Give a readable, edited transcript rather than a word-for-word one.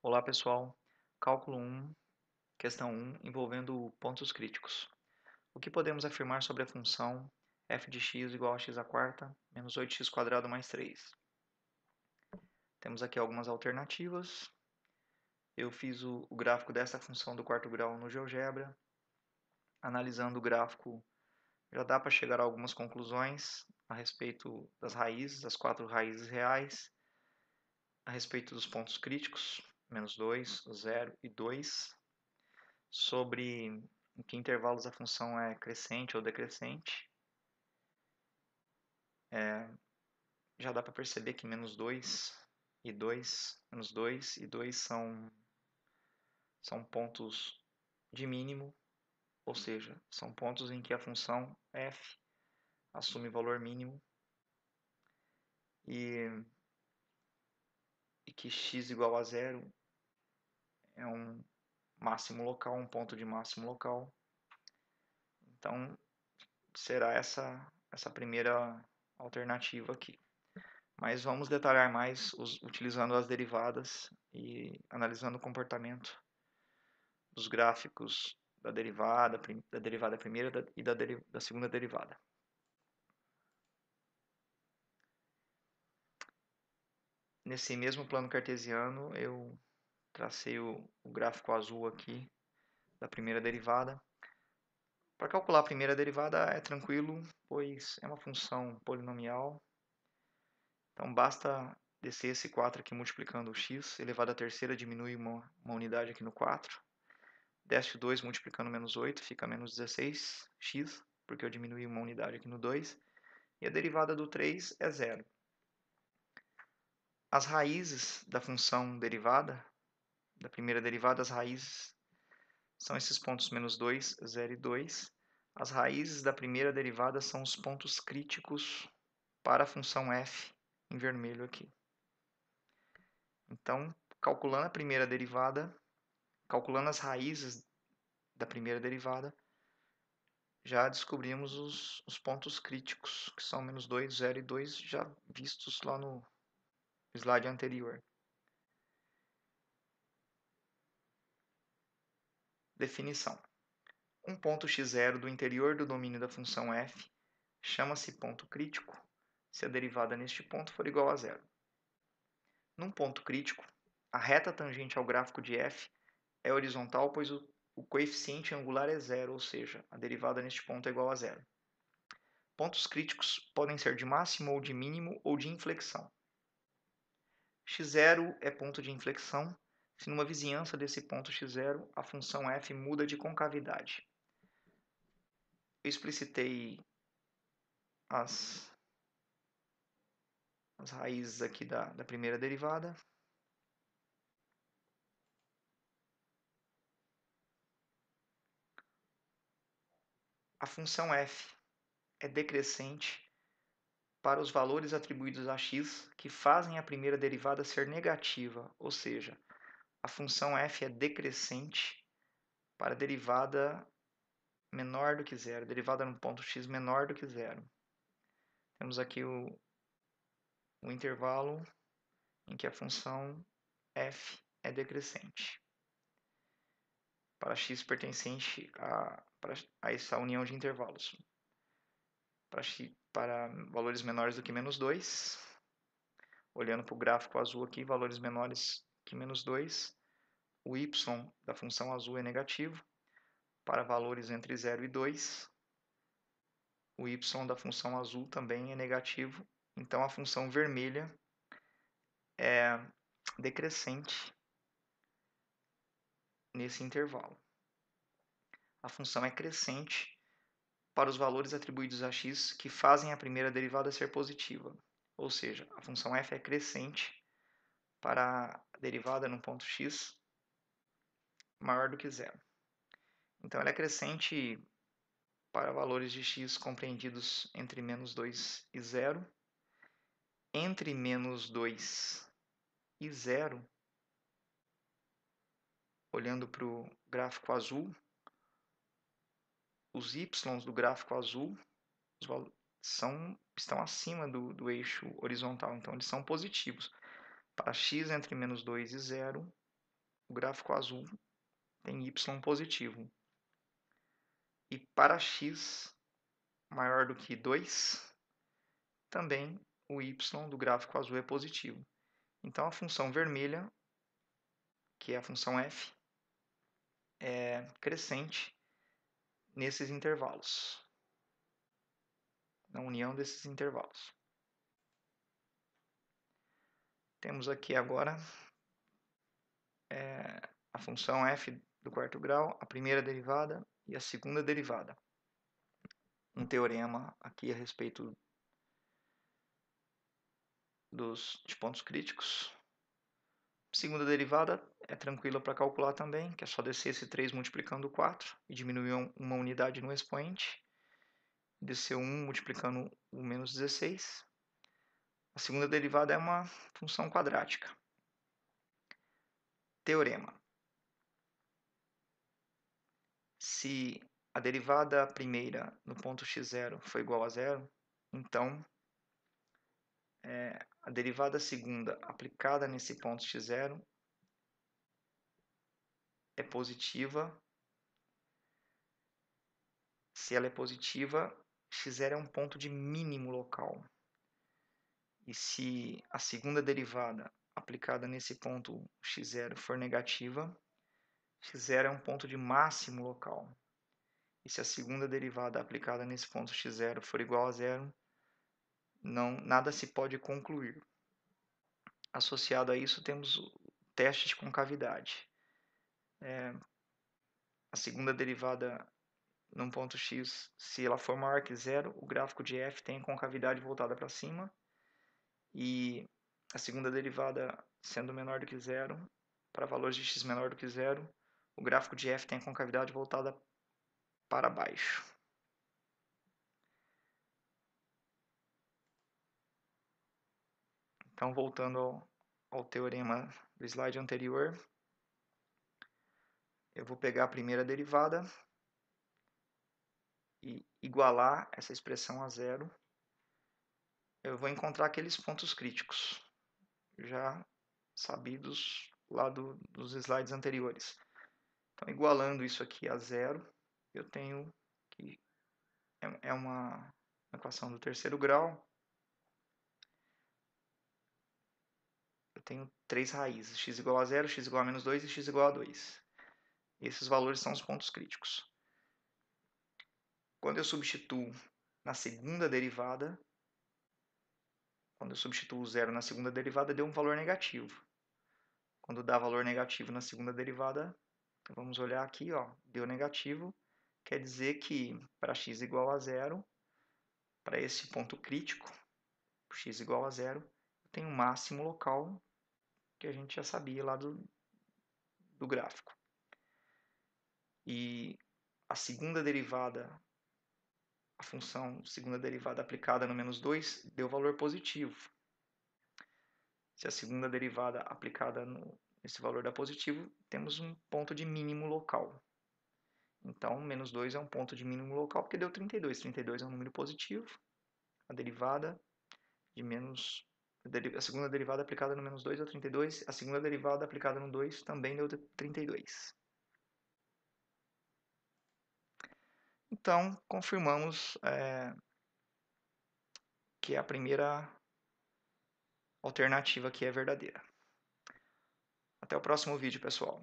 Olá pessoal, cálculo 1, questão 1, envolvendo pontos críticos. O que podemos afirmar sobre a função f de x igual a x à quarta menos 8x² mais 3? Temos aqui algumas alternativas. Eu fiz o gráfico dessa função do quarto grau no GeoGebra. Analisando o gráfico, já dá para chegar a algumas conclusões a respeito das raízes, das 4 raízes reais, a respeito dos pontos críticos, menos 2, 0 e 2, sobre em que intervalos a função é crescente ou decrescente. Já dá para perceber que menos 2 e 2, menos 2 e 2 são pontos de mínimo, ou seja, são pontos em que a função f assume valor mínimo e que x igual a zero é um máximo local, um ponto de máximo local. Então, será essa primeira alternativa aqui. Mas vamos detalhar mais utilizando as derivadas e analisando o comportamento dos gráficos da derivada primeira e da segunda derivada. Nesse mesmo plano cartesiano, eu tracei o gráfico azul aqui da primeira derivada. Para calcular a primeira derivada é tranquilo, pois é uma função polinomial. Então basta descer esse 4 aqui multiplicando o x, elevado à terceira diminui uma unidade aqui no 4. Desce o 2 multiplicando menos 8, fica menos 16x, porque eu diminui uma unidade aqui no 2. E a derivada do 3 é zero. As raízes da função derivada, da primeira derivada, as raízes são esses pontos menos 2, 0 e 2. As raízes da primeira derivada são os pontos críticos para a função f, em vermelho aqui. Então, calculando a primeira derivada, calculando as raízes da primeira derivada, já descobrimos os pontos críticos, que são menos 2, 0 e 2, já vistos lá no slide anterior. Definição. Um ponto x0 do interior do domínio da função f chama-se ponto crítico se a derivada neste ponto for igual a zero. Num ponto crítico, a reta tangente ao gráfico de f é horizontal, pois o coeficiente angular é zero, ou seja, a derivada neste ponto é igual a zero. Pontos críticos podem ser de máximo ou de mínimo ou de inflexão. x0 é ponto de inflexão se numa vizinhança desse ponto x0 a função f muda de concavidade. Eu explicitei as raízes aqui da primeira derivada. A função f é decrescente para os valores atribuídos a x que fazem a primeira derivada ser negativa, ou seja, a função f é decrescente para a derivada menor do que zero, derivada no ponto x menor do que zero. Temos aqui o intervalo em que a função f é decrescente para x pertencente a essa união de intervalos. Para valores menores do que menos 2, olhando para o gráfico azul aqui, valores menores que menos 2, o y da função azul é negativo. Para valores entre 0 e 2, o y da função azul também é negativo. Então, a função vermelha é decrescente nesse intervalo. A função é crescente para os valores atribuídos a x que fazem a primeira derivada ser positiva. Ou seja, a função f é crescente para a derivada no ponto x maior do que zero. Então, ela é crescente para valores de x compreendidos entre menos 2 e 0. Entre menos 2 e 0, olhando para o gráfico azul, os y do gráfico azul estão acima do eixo horizontal, então eles são positivos. Para x entre menos 2 e 0, o gráfico azul tem y positivo. E para x maior do que 2, também o y do gráfico azul é positivo. Então a função vermelha, que é a função f, é crescente nesses intervalos, na união desses intervalos. Temos aqui agora a função f do quarto grau, a primeira derivada e a segunda derivada. Um teorema aqui a respeito de pontos críticos. Segunda derivada é tranquila para calcular também, que é só descer esse 3 multiplicando 4 e diminuir uma unidade no expoente. Descer 1 multiplicando o menos 16. A segunda derivada é uma função quadrática. Teorema. Se a derivada primeira no ponto x0 for igual a zero, então a derivada segunda aplicada nesse ponto x0 é positiva. Se ela é positiva, x0 é um ponto de mínimo local. E se a segunda derivada aplicada nesse ponto x0 for negativa, x0 é um ponto de máximo local. E se a segunda derivada aplicada nesse ponto x0 for igual a zero, nada se pode concluir. Associado a isso, temos o teste de concavidade. A segunda derivada num ponto x, se ela for maior que zero, o gráfico de f tem concavidade voltada para cima. E a segunda derivada sendo menor do que zero, para valores de x menor do que zero, o gráfico de f tem a concavidade voltada para baixo. Então, voltando ao teorema do slide anterior, eu vou pegar a primeira derivada e igualar essa expressão a zero. Eu vou encontrar aqueles pontos críticos, já sabidos lá dos slides anteriores. Então, igualando isso aqui a zero, eu tenho que é uma equação do terceiro grau. Eu tenho três raízes, x igual a zero, x igual a menos 2 e x igual a 2. Esses valores são os pontos críticos. Quando eu substituo na segunda derivada, quando eu substituo o zero na segunda derivada, deu um valor negativo. Quando dá valor negativo na segunda derivada, vamos olhar aqui, ó, deu negativo, quer dizer que para x igual a zero, para esse ponto crítico, x igual a zero, eu tenho um máximo local que a gente já sabia lá do gráfico. E a segunda derivada, a função segunda derivada aplicada no menos 2, deu valor positivo. Se a segunda derivada aplicada nesse valor dá positivo, temos um ponto de mínimo local. Então, menos 2 é um ponto de mínimo local porque deu 32. 32 é um número positivo. A derivada de menos... A segunda derivada aplicada no menos 2 deu 32. A segunda derivada aplicada no 2 também deu 32. Então, confirmamos que a primeira alternativa aqui é verdadeira. Até o próximo vídeo, pessoal.